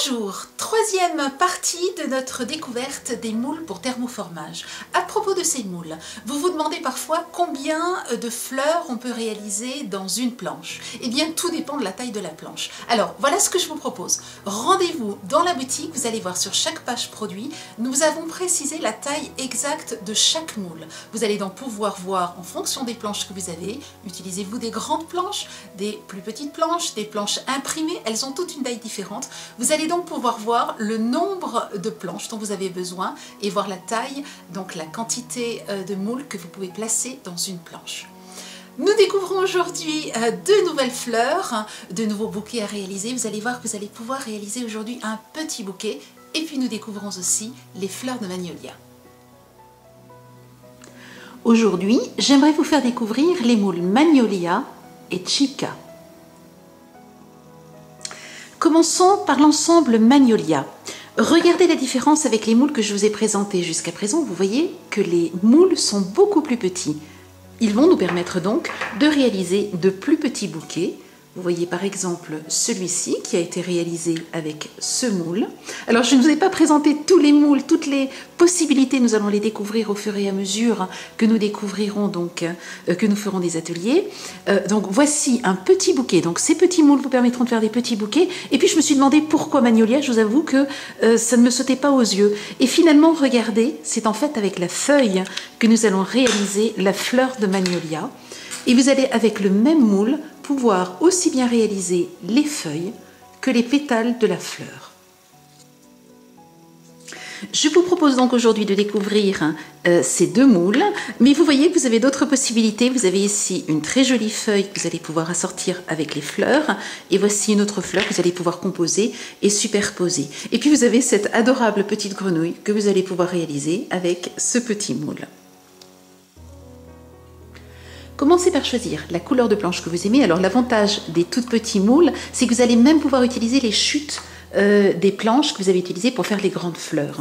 Bonjour, troisième partie de notre découverte des moules pour thermoformage. À propos de ces moules, vous vous demandez parfois combien de fleurs on peut réaliser dans une planche. Eh bien, tout dépend de la taille de la planche. Alors, voilà ce que je vous propose. Rendez-vous dans la boutique, vous allez voir sur chaque page produit, nous avons précisé la taille exacte de chaque moule. Vous allez donc pouvoir voir en fonction des planches que vous avez, utilisez-vous des grandes planches, des plus petites planches, des planches imprimées, elles ont toutes une taille différente. Vous allez donc pouvoir voir le nombre de planches dont vous avez besoin et voir la taille, donc la quantité de moules que vous pouvez placer dans une planche. Nous découvrons aujourd'hui deux nouvelles fleurs, de nouveaux bouquets à réaliser. Vous allez voir que vous allez pouvoir réaliser aujourd'hui un petit bouquet. Et puis nous découvrons aussi les fleurs de magnolia. Aujourd'hui, j'aimerais vous faire découvrir les moules Magnolia et Chica. Commençons par l'ensemble Magnolia. Regardez la différence avec les moules que je vous ai présentés jusqu'à présent. Vous voyez que les moules sont beaucoup plus petits. Ils vont nous permettre donc de réaliser de plus petits bouquets. Vous voyez par exemple celui-ci qui a été réalisé avec ce moule. Alors je ne vous ai pas présenté tous les moules, toutes les possibilités, nous allons les découvrir au fur et à mesure que nous découvrirons donc, que nous ferons des ateliers. Donc voici un petit bouquet, donc ces petits moules vous permettront de faire des petits bouquets. Et puis je me suis demandé pourquoi Magnolia, je vous avoue que ça ne me sautait pas aux yeux. Et finalement regardez, c'est en fait avec la feuille que nous allons réaliser la fleur de Magnolia. Et vous allez avec le même moule pouvoir aussi bien réaliser les feuilles que les pétales de la fleur. Je vous propose donc aujourd'hui de découvrir ces deux moules, mais vous voyez que vous avez d'autres possibilités. Vous avez ici une très jolie feuille que vous allez pouvoir assortir avec les fleurs, et voici une autre fleur que vous allez pouvoir composer et superposer. Et puis vous avez cette adorable petite grenouille que vous allez pouvoir réaliser avec ce petit moule. Commencez par choisir la couleur de planche que vous aimez. Alors l'avantage des tout petits moules, c'est que vous allez même pouvoir utiliser les chutes des planches que vous avez utilisées pour faire les grandes fleurs.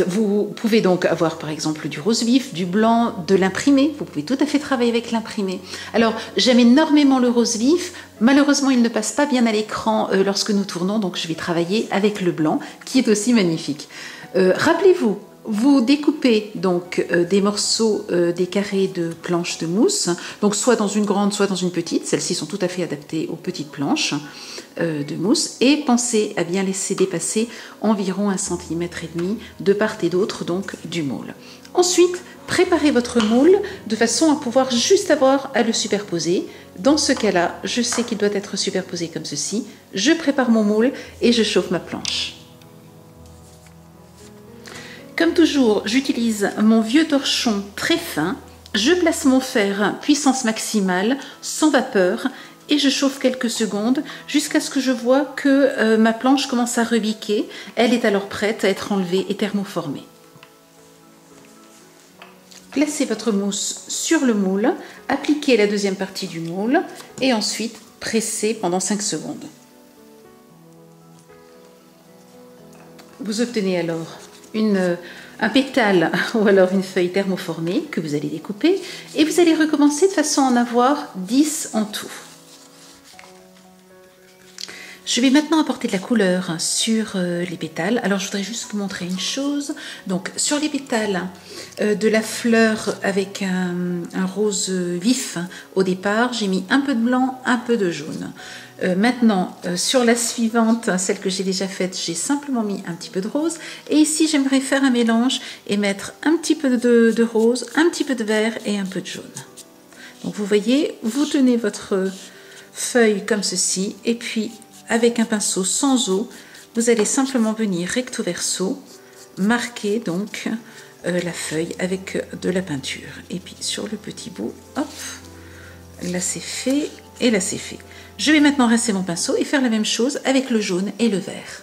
Vous pouvez donc avoir par exemple du rose vif, du blanc, de l'imprimé. Vous pouvez tout à fait travailler avec l'imprimé. Alors j'aime énormément le rose vif. Malheureusement il ne passe pas bien à l'écran lorsque nous tournons, donc je vais travailler avec le blanc qui est aussi magnifique. Rappelez-vous, vous découpez donc des morceaux, des carrés de planches de mousse, donc soit dans une grande, soit dans une petite. Celles-ci sont tout à fait adaptées aux petites planches de mousse. Et pensez à bien laisser dépasser environ 1,5 cm de part et d'autre donc du moule. Ensuite, préparez votre moule de façon à pouvoir juste avoir à le superposer. Dans ce cas-là, je sais qu'il doit être superposé comme ceci. Je prépare mon moule et je chauffe ma planche. Comme toujours, j'utilise mon vieux torchon très fin, je place mon fer puissance maximale, sans vapeur, et je chauffe quelques secondes jusqu'à ce que je vois que ma planche commence à rebiquer. Elle est alors prête à être enlevée et thermoformée. Placez votre mousse sur le moule, appliquez la deuxième partie du moule et ensuite pressez pendant 5 secondes. Vous obtenez alors un pétale ou alors une feuille thermoformée que vous allez découper et vous allez recommencer de façon à en avoir 10 en tout. Je vais maintenant apporter de la couleur sur les pétales. Alors je voudrais juste vous montrer une chose. Donc sur les pétales de la fleur avec un rose vif au départ, j'ai mis un peu de blanc, un peu de jaune. Maintenant, sur la suivante, celle que j'ai déjà faite, j'ai simplement mis un petit peu de rose. Et ici, j'aimerais faire un mélange et mettre un petit peu de rose, un petit peu de vert et un peu de jaune. Donc vous voyez, vous tenez votre feuille comme ceci et puis avec un pinceau sans eau, vous allez simplement venir recto verso, marquer donc la feuille avec de la peinture. Et puis sur le petit bout, hop, là c'est fait et là c'est fait. Je vais maintenant rincer mon pinceau et faire la même chose avec le jaune et le vert.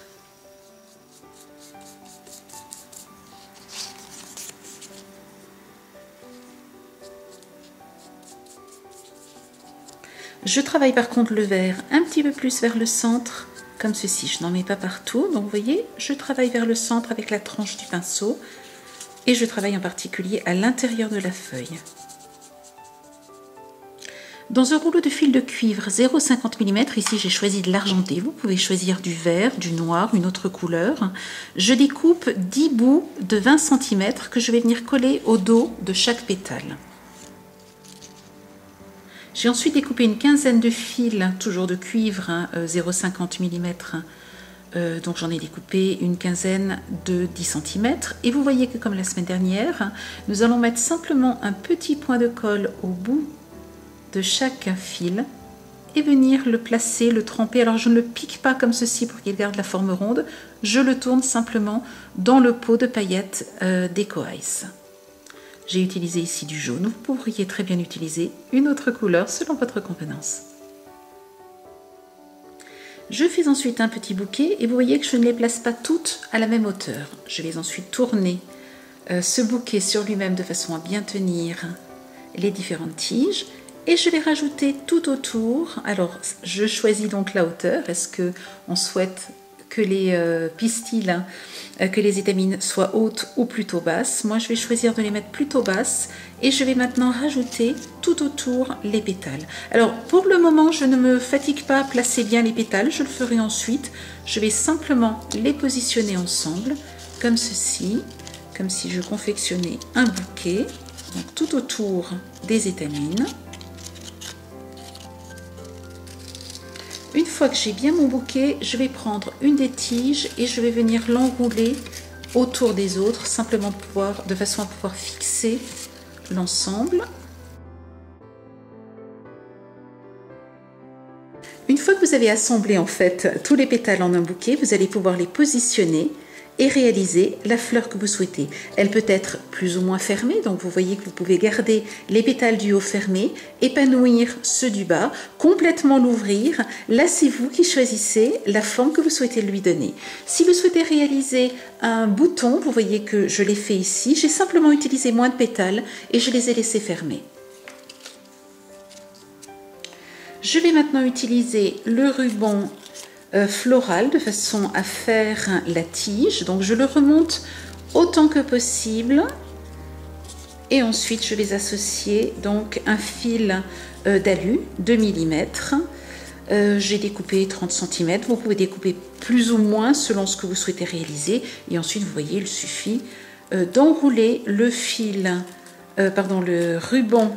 Je travaille par contre le vert un petit peu plus vers le centre, comme ceci. Je n'en mets pas partout, donc vous voyez, je travaille vers le centre avec la tranche du pinceau et je travaille en particulier à l'intérieur de la feuille. Dans un rouleau de fil de cuivre 0,50 mm, ici j'ai choisi de l'argenté, vous pouvez choisir du vert, du noir, une autre couleur. Je découpe 10 bouts de 20 cm que je vais venir coller au dos de chaque pétale. J'ai ensuite découpé une quinzaine de fils, toujours de cuivre, 0,50 mm. Donc j'en ai découpé une quinzaine de 10 cm. Et vous voyez que comme la semaine dernière, nous allons mettre simplement un petit point de colle au bout de chaque fil et venir le placer, le tremper. Alors je ne le pique pas comme ceci pour qu'il garde la forme ronde, je le tourne simplement dans le pot de paillettes d'Eco Ice. J'ai utilisé ici du jaune, vous pourriez très bien utiliser une autre couleur selon votre convenance. Je fais ensuite un petit bouquet et vous voyez que je ne les place pas toutes à la même hauteur. Je vais ensuite tourner ce bouquet sur lui-même de façon à bien tenir les différentes tiges. Et je vais rajouter tout autour. Alors, je choisis donc la hauteur. Est-ce qu'on souhaite que les pistils, que les étamines soient hautes ou plutôt basses? Moi, je vais choisir de les mettre plutôt basses. Et je vais maintenant rajouter tout autour les pétales. Alors, pour le moment, je ne me fatigue pas à placer bien les pétales. Je le ferai ensuite. Je vais simplement les positionner ensemble, comme ceci. Comme si je confectionnais un bouquet. Donc, tout autour des étamines. Une fois que j'ai bien mon bouquet, je vais prendre une des tiges et je vais venir l'enrouler autour des autres, simplement de façon à pouvoir fixer l'ensemble. Une fois que vous avez assemblé en fait tous les pétales en un bouquet, vous allez pouvoir les positionner et réaliser la fleur que vous souhaitez. Elle peut être plus ou moins fermée, donc vous voyez que vous pouvez garder les pétales du haut fermés, épanouir ceux du bas, complètement l'ouvrir. Là, c'est vous qui choisissez la forme que vous souhaitez lui donner. Si vous souhaitez réaliser un bouton, vous voyez que je l'ai fait ici, j'ai simplement utilisé moins de pétales et je les ai laissés fermer. Je vais maintenant utiliser le ruban floral de façon à faire la tige. Donc je le remonte autant que possible et ensuite je vais associer donc un fil d'alu 2 mm. J'ai découpé 30 cm, vous pouvez découper plus ou moins selon ce que vous souhaitez réaliser et ensuite vous voyez il suffit d'enrouler le le ruban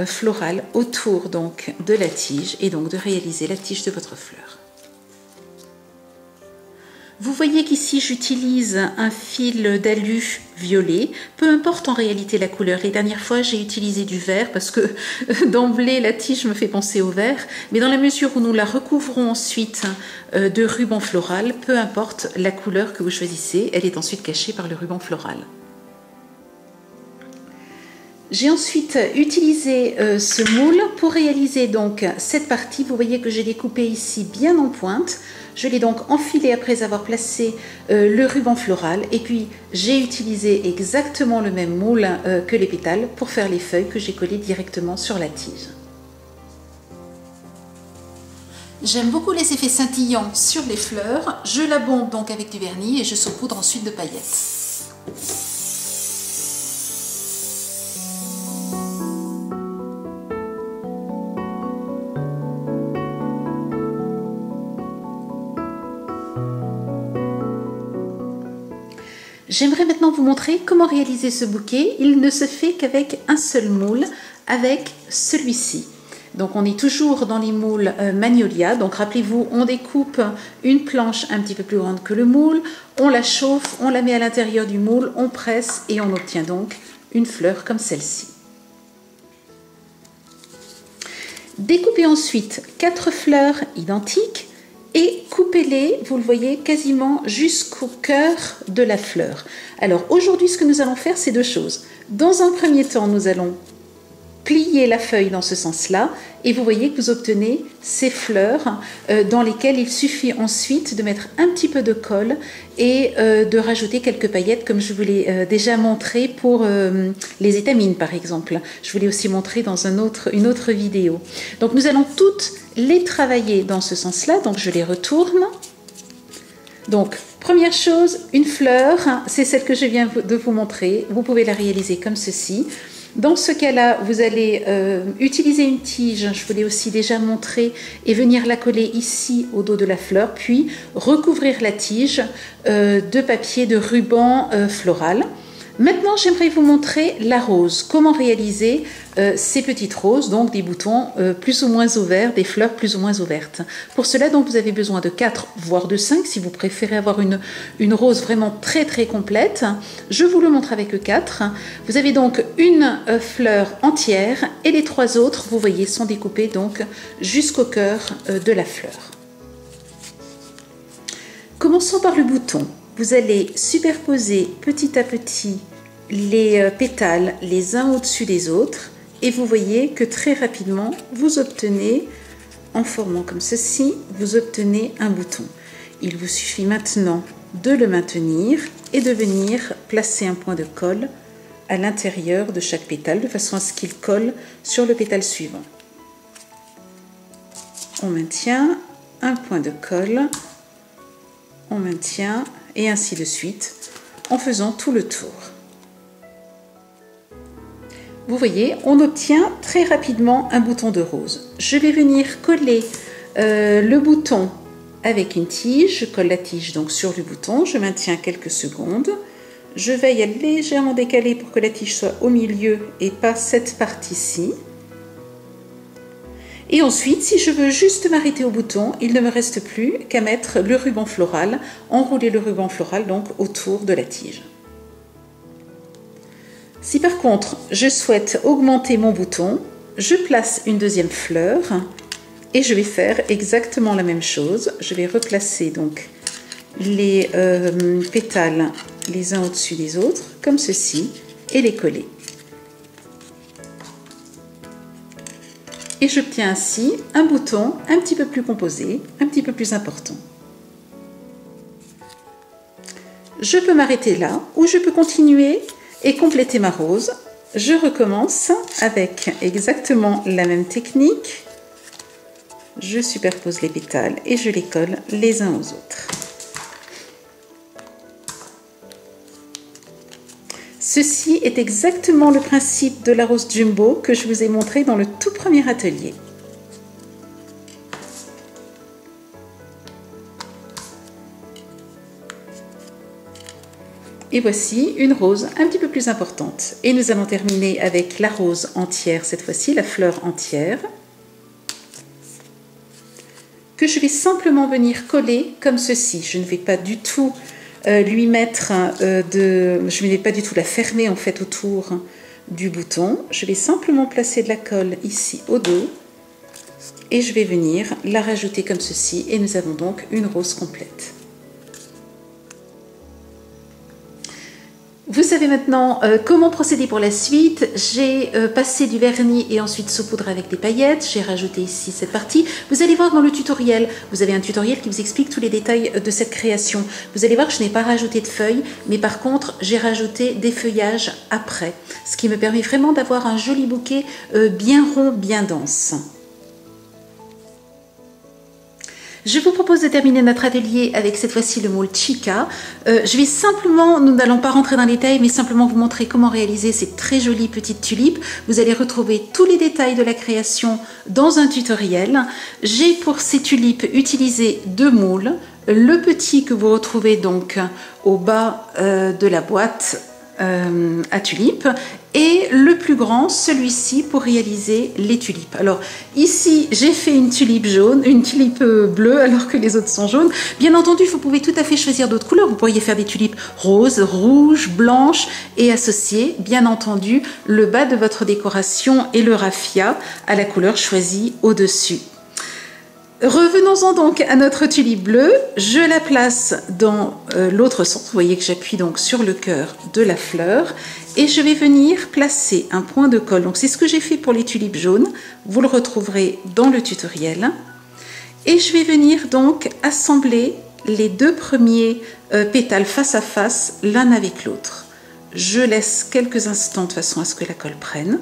floral autour donc de la tige et donc de réaliser la tige de votre fleur. Vous voyez qu'ici j'utilise un fil d'alu violet, peu importe en réalité la couleur. Les dernières fois j'ai utilisé du vert parce que d'emblée la tige me fait penser au vert, mais dans la mesure où nous la recouvrons ensuite de ruban floral, peu importe la couleur que vous choisissez, elle est ensuite cachée par le ruban floral. J'ai ensuite utilisé ce moule pour réaliser donc cette partie. Vous voyez que j'ai découpé ici bien en pointe. Je l'ai donc enfilé après avoir placé le ruban floral et puis j'ai utilisé exactement le même moule que les pétales pour faire les feuilles que j'ai collées directement sur la tige. J'aime beaucoup les effets scintillants sur les fleurs. Je la bombe donc avec du vernis et je saupoudre ensuite de paillettes. J'aimerais maintenant vous montrer comment réaliser ce bouquet. Il ne se fait qu'avec un seul moule, avec celui-ci. Donc on est toujours dans les moules Magnolia. Donc rappelez-vous, on découpe une planche un petit peu plus grande que le moule, on la chauffe, on la met à l'intérieur du moule, on presse et on obtient donc une fleur comme celle-ci. Découpez ensuite 4 fleurs identiques et coupez-les, vous le voyez, quasiment jusqu'au cœur de la fleur. Alors aujourd'hui, ce que nous allons faire, c'est deux choses. Dans un premier temps, nous allons plier la feuille dans ce sens-là et vous voyez que vous obtenez ces fleurs dans lesquelles il suffit ensuite de mettre un petit peu de colle et de rajouter quelques paillettes comme je vous l'ai déjà montré pour les étamines par exemple. Je vous l'ai aussi montré dans une autre vidéo. Donc nous allons toutes les travailler dans ce sens-là, donc je les retourne. Donc première chose, une fleur, c'est celle que je viens de vous montrer. Vous pouvez la réaliser comme ceci. Dans ce cas-là, vous allez utiliser une tige, je vous l'ai aussi déjà montré, et venir la coller ici au dos de la fleur, puis recouvrir la tige de papier de ruban floral. Maintenant, j'aimerais vous montrer la rose, comment réaliser ces petites roses, donc des boutons plus ou moins ouverts, des fleurs plus ou moins ouvertes. Pour cela, donc, vous avez besoin de 4 voire de 5 si vous préférez avoir une rose vraiment très très complète. Je vous le montre avec 4. Vous avez donc une fleur entière et les 3 autres, vous voyez, sont découpées donc jusqu'au cœur de la fleur. Commençons par le bouton. Vous allez superposer petit à petit les pétales les uns au-dessus des autres et vous voyez que très rapidement vous obtenez, en formant comme ceci, vous obtenez un bouton. Il vous suffit maintenant de le maintenir et de venir placer un point de colle à l'intérieur de chaque pétale de façon à ce qu'il colle sur le pétale suivant. On maintient un point de colle, on maintient et ainsi de suite en faisant tout le tour. Vous voyez, on obtient très rapidement un bouton de rose. Je vais venir coller le bouton avec une tige. Je colle la tige donc sur le bouton, je maintiens quelques secondes. Je veille à légèrement décaler pour que la tige soit au milieu et pas cette partie-ci. Et ensuite, si je veux juste m'arrêter au bouton, il ne me reste plus qu'à mettre le ruban floral, enrouler le ruban floral donc autour de la tige. Si par contre, je souhaite augmenter mon bouton, je place une deuxième fleur et je vais faire exactement la même chose. Je vais replacer donc les pétales les uns au-dessus des autres, comme ceci, et les coller. Et j'obtiens ainsi un bouton un petit peu plus composé, un petit peu plus important. Je peux m'arrêter là ou je peux continuer et compléter ma rose. Je recommence avec exactement la même technique. Je superpose les pétales et je les colle les uns aux autres. Ceci est exactement le principe de la rose jumbo que je vous ai montré dans le tout premier atelier. Et voici une rose un petit peu plus importante. Et nous allons terminer avec la rose entière, cette fois-ci, la fleur entière, que je vais simplement venir coller comme ceci. Je ne vais pas du tout lui mettre je ne vais pas du tout la fermer en fait autour du bouton. Je vais simplement placer de la colle ici au dos et je vais venir la rajouter comme ceci et nous avons donc une rose complète. Vous savez maintenant comment procéder pour la suite. J'ai passé du vernis et ensuite saupoudré avec des paillettes. J'ai rajouté ici cette partie. Vous allez voir dans le tutoriel, vous avez un tutoriel qui vous explique tous les détails de cette création. Vous allez voir que je n'ai pas rajouté de feuilles, mais par contre, j'ai rajouté des feuillages après, ce qui me permet vraiment d'avoir un joli bouquet bien rond, bien dense. Je vous propose de terminer notre atelier avec cette fois-ci le moule Chica. Je vais simplement, nous n'allons pas rentrer dans les détails, mais simplement vous montrer comment réaliser ces très jolies petites tulipes. Vous allez retrouver tous les détails de la création dans un tutoriel. J'ai pour ces tulipes utilisé 2 moules. Le petit que vous retrouvez donc au bas de la boîte à tulipes et le plus grand, celui-ci, pour réaliser les tulipes. Alors ici j'ai fait une tulipe jaune, une tulipe bleue alors que les autres sont jaunes. Bien entendu, vous pouvez tout à fait choisir d'autres couleurs. Vous pourriez faire des tulipes roses, rouges, blanches et associer bien entendu le bas de votre décoration et le raffia à la couleur choisie au-dessus. Revenons-en donc à notre tulipe bleue. Je la place dans l'autre sens. Vous voyez que j'appuie donc sur le cœur de la fleur et je vais venir placer un point de colle. Donc c'est ce que j'ai fait pour les tulipes jaunes. Vous le retrouverez dans le tutoriel. Et je vais venir donc assembler les 2 premiers pétales face à face l'un avec l'autre. Je laisse quelques instants de façon à ce que la colle prenne.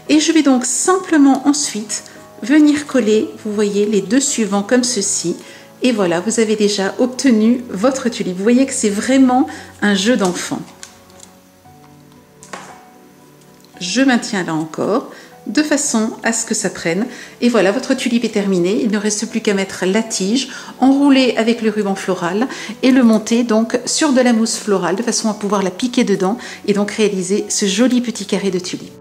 Et je vais donc simplement ensuite venir coller, vous voyez, les 2 suivants comme ceci. Et voilà, vous avez déjà obtenu votre tulipe. Vous voyez que c'est vraiment un jeu d'enfant. je maintiens là encore, de façon à ce que ça prenne. Et voilà, votre tulipe est terminée. Il ne reste plus qu'à mettre la tige, enrouler avec le ruban floral et le monter donc sur de la mousse florale de façon à pouvoir la piquer dedans et donc réaliser ce joli petit carré de tulipe.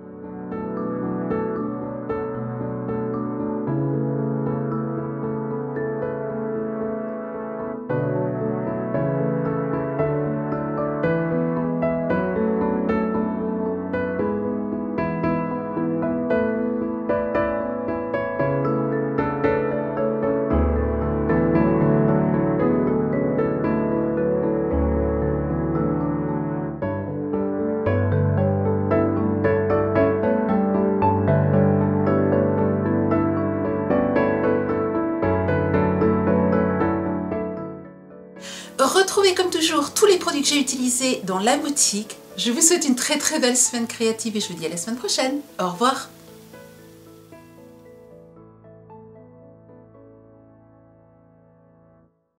Retrouvez comme toujours tous les produits que j'ai utilisés dans la boutique. Je vous souhaite une très belle semaine créative et je vous dis à la semaine prochaine. Au revoir.